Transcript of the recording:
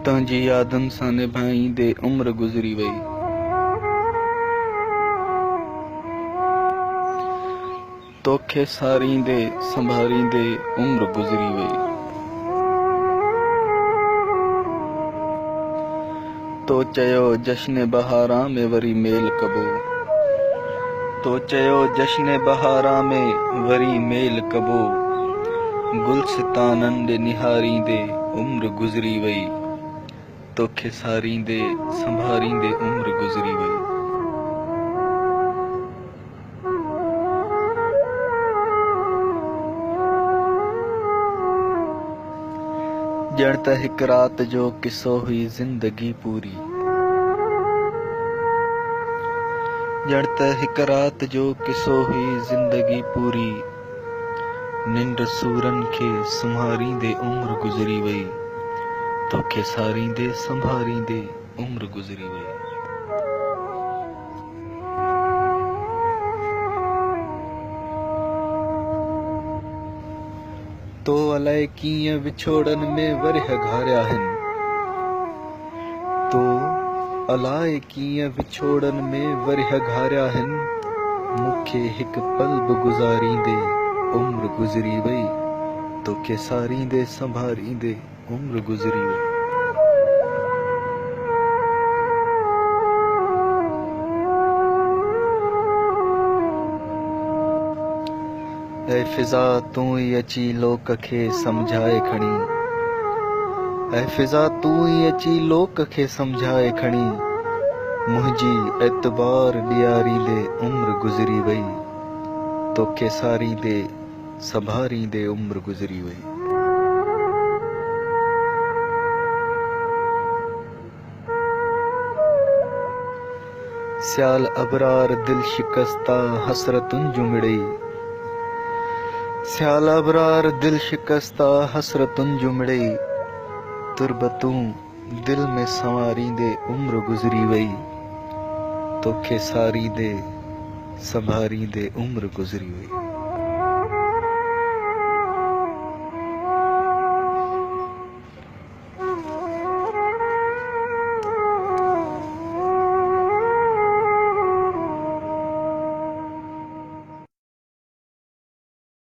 तुंहिंजी यादनि सां निभाईंदे उम्र गुज़री वई। तोखे सारींदे संभारींदे उम्र गुज़री वई। तो चयो जश्न बहारां में वरी मेल कबो। तो चयो जश्न बहारां में वरी मेल कबो। गुलसिताननि ॾे निहारींदे उम्र गुज़री वई। तोखे सारींदे संभारींदे उम्र गुज़री वई। ॼण त हिक रात जो किस्सो हुई ज़िंदगी पूरी। ॼण त हिक रात जो किस्सो हुई ज़िंदगी पूरी। निंड सूरन खे सुम्हारींदे उम्र गुज़री वई। तोखे सारींदे संभारींदे उम्र गुज़री वई। तो अलाए कीअं विछोड़न में वरिह घारिया आहिनि। तो अलाए कीअं विछोड़न में वरिह घारिया आहिनि। मूंखे हिक पल बि गुज़ारींदे उम्र गुज़री वई। तोखे सारींदे संभारींदे उम्र गुज़री वई। ऐ फिज़ा तूं ई अची लोक खे सम्झाए खणी। ऐ फिज़ा तूं ई अची लोक खे सम्झाए खणी। मुंहिंजी एतबार ॾियारींदे उम्र गुज़री वई। तोखे सारींदे संभारींदे उम्र गुज़री वई। स्याल अबरार दिल शिकस्ता हसरतुनि जूं मिड़ई। स्याल अबरार दिल शिकस्ता हसरतुनि जूं मिड़ई। तुरबतूं दिल में संवारींदे उम्र गुज़री वई। तोखे सारींदे संभारींदे उम्र गुज़री वई।